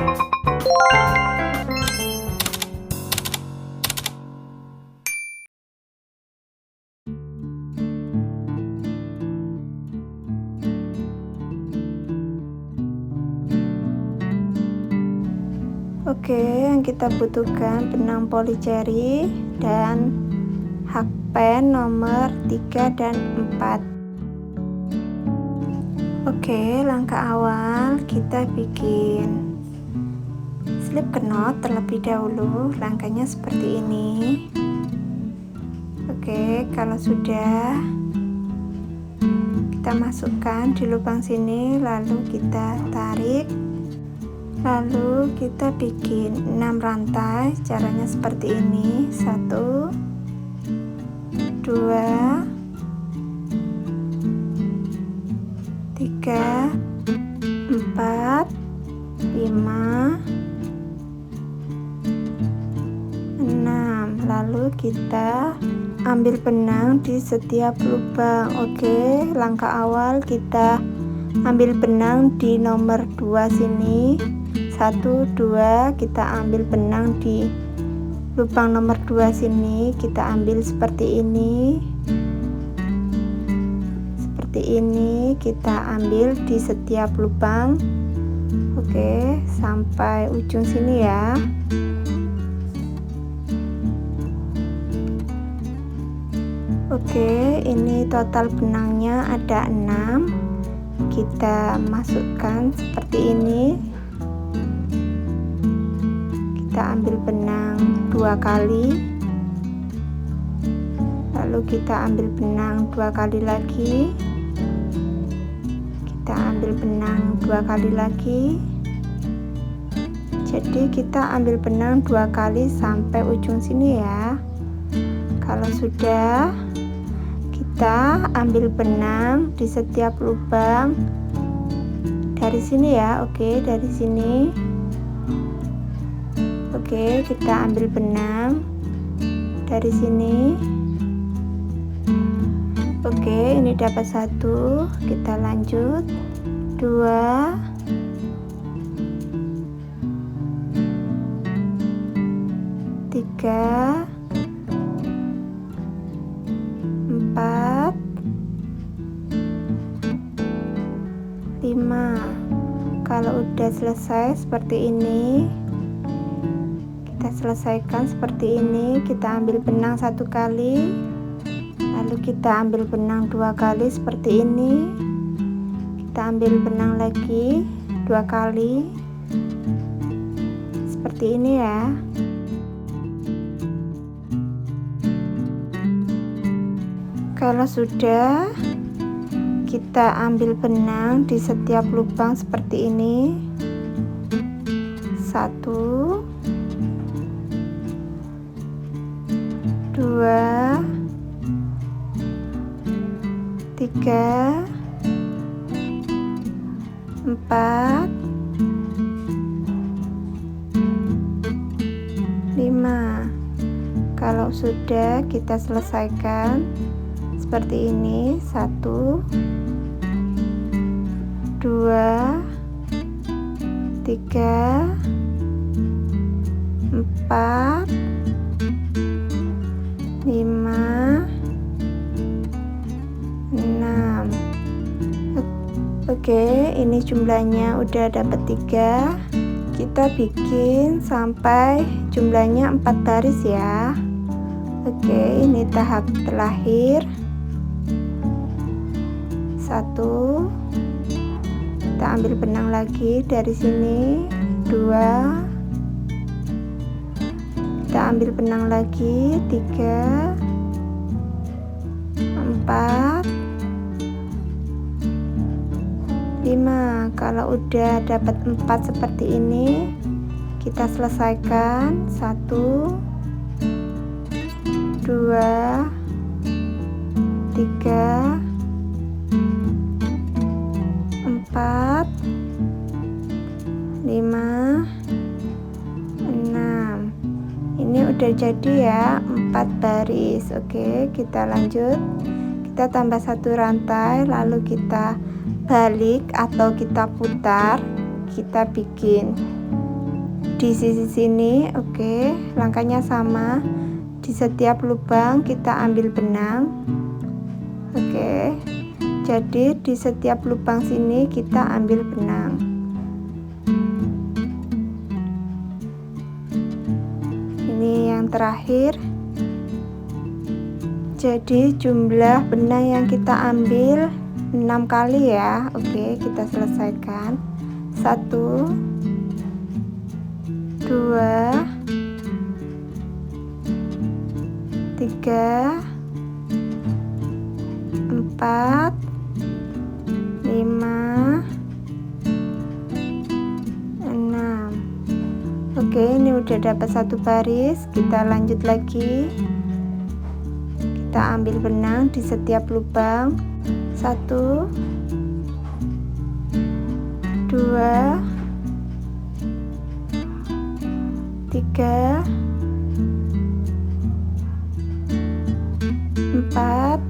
Oke, yang kita butuhkan benang polycherry dan hakpen nomor 3 dan 4. Oke, langkah awal kita bikin slip knot terlebih dahulu. Langkahnya seperti ini. Oke, kalau sudah, kita masukkan di lubang sini, lalu kita tarik. Lalu kita bikin 6 rantai. Caranya seperti ini: 1, 2, 3, 4, 5, 6. Lalu kita ambil benang di setiap lubang. Oke, langkah awal kita ambil benang di nomor 2 sini. 1, 2, kita ambil benang di lubang nomor 2 sini, kita ambil seperti ini. Seperti ini kita ambil di setiap lubang. Oke, sampai ujung sini ya. Oke, ini total benangnya ada 6. Kita masukkan seperti ini. Kita ambil benang 2 kali, lalu kita ambil benang 2 kali lagi, kita ambil benang 2 kali lagi. Jadi kita ambil benang 2 kali sampai ujung sini ya. Kalau sudah, kita ambil benang di setiap lubang dari sini ya. Oke, dari sini. Oke, kita ambil benang dari sini. Oke, ini dapat 1, kita lanjut 2, 3, 4, 5. Kalau udah selesai seperti ini, kita selesaikan seperti ini. Kita ambil benang 1 kali, lalu kita ambil benang 2 kali seperti ini. Kita ambil benang lagi 2 kali seperti ini ya. Kalau sudah, kita ambil benang di setiap lubang seperti ini. 1, 2, 3, 4, 5. Kalau sudah, kita selesaikan seperti ini. 1, 2, 3, 4, 5, 6. Oke, ini jumlahnya udah dapat 3. Kita bikin sampai jumlahnya 4 baris ya. Oke, ini tahap terakhir. 1, kita ambil benang lagi dari sini. 2, kita ambil benang lagi. 3, 4, 5. Kalau udah dapat 4 seperti ini, kita selesaikan. 1, 2, 3, 4, 5, 6. Ini udah jadi ya, 4 baris. Oke, kita lanjut. Kita tambah 1 rantai, lalu kita balik atau kita putar. Kita bikin di sisi sini. Oke, langkahnya sama. Di setiap lubang kita ambil benang. Oke, jadi di setiap lubang sini kita ambil benang. Ini yang terakhir. Jadi jumlah benang yang kita ambil 6 kali ya. Oke, kita selesaikan. 1 2 3 4 5 6. Oke, ini udah dapat satu baris. Kita lanjut lagi. Kita ambil benang di setiap lubang. 1 2 3 4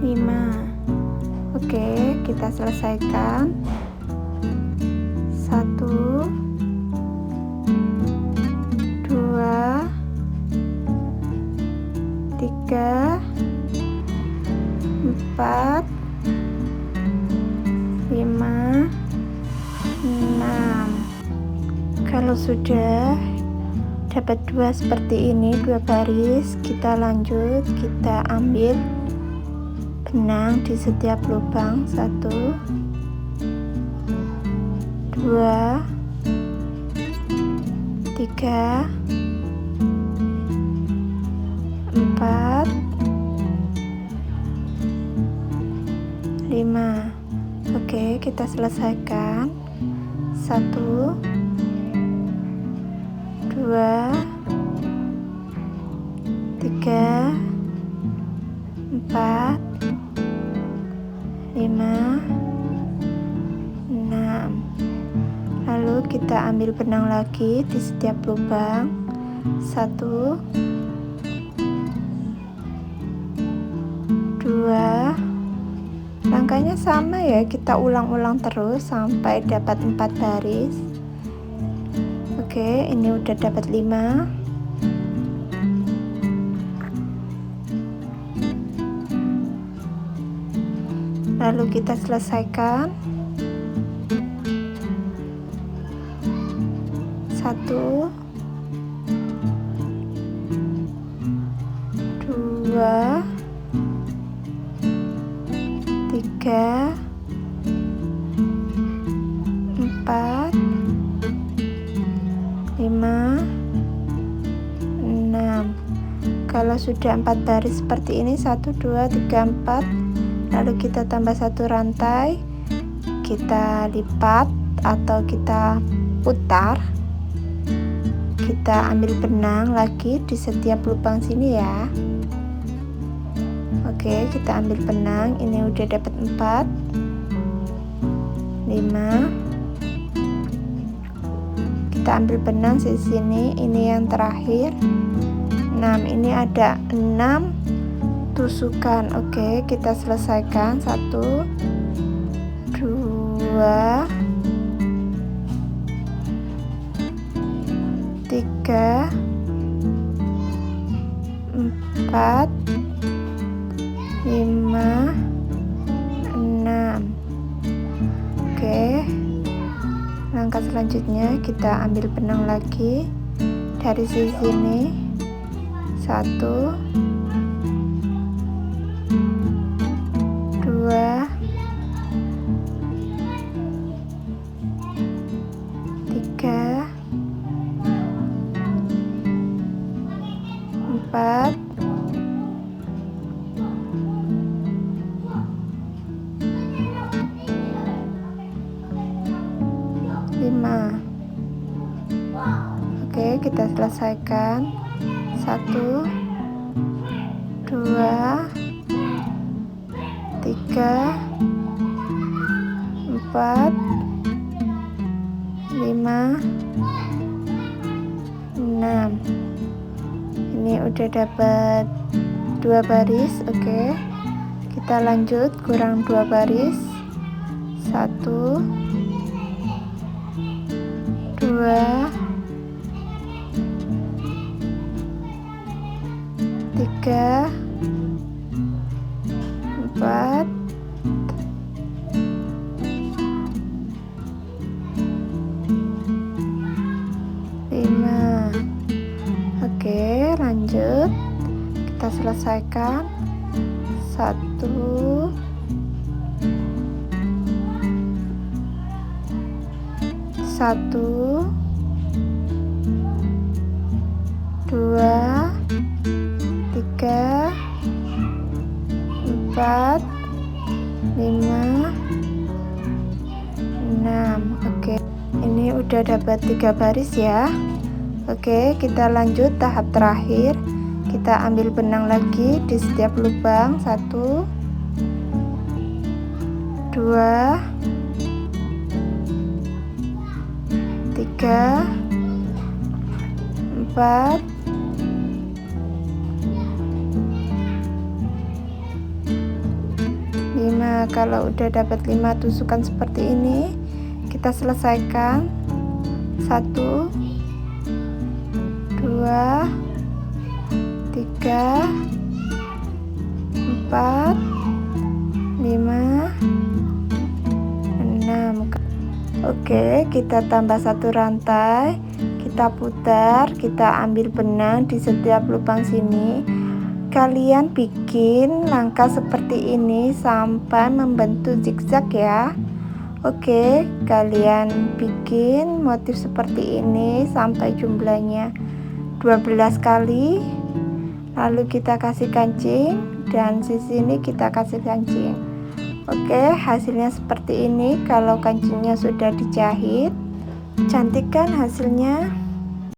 5 Oke, kita selesaikan. 1 2 3 4 5 6. Kalau sudah dapat 2 seperti ini, 2 baris, kita lanjut, kita ambil benang di setiap lubang. 1 2 3 4 5. Oke, kita selesaikan. 1 2 3 4 5 6. Lalu kita ambil benang lagi di setiap lubang. 1 2. Langkahnya sama ya, kita ulang-ulang terus sampai dapat 4 baris. Oke, ini udah dapat 5. Lalu kita selesaikan. 1 2 3 4 5 6. Kalau sudah 4 baris seperti ini, 1 2 3 4, lalu kita tambah 1 rantai, kita lipat atau kita putar, kita ambil benang lagi di setiap lubang sini ya. Oke, kita ambil benang. Ini udah dapat 4 5. Kita ambil benang di sini. Ini yang terakhir 6. Ini ada 6 tusukan. Oke, kita selesaikan. 1 2 3 4 5 6. Oke, langkah selanjutnya kita ambil benang lagi dari sisi sini. 1 2 3 4 5. Oke, kita selesaikan. 1 2 3 4 5 6. Ini udah dapat 2 baris. Oke, Kita lanjut, kurang 2 baris. 1 2 3 4 5. Oke, lanjut, kita selesaikan. 1 1 2 3 4 5 6. Oke, ini udah dapat 3 baris ya. Oke, kita lanjut tahap terakhir. Kita ambil benang lagi di setiap lubang. 1 2 3 4 5. Kalau udah dapat 5 tusukan seperti ini, kita selesaikan. 1 2 3 4 5 6. Oke, kita tambah 1 rantai, kita putar, kita ambil benang di setiap lubang sini. Kalian bikin langkah seperti ini sampai membentuk zigzag ya. Oke, kalian bikin motif seperti ini sampai jumlahnya 12 kali. Lalu kita kasih kancing dan sisi ini kita kasih kancing. Oke, hasilnya seperti ini. Kalau kancingnya sudah dijahit, cantik kan hasilnya?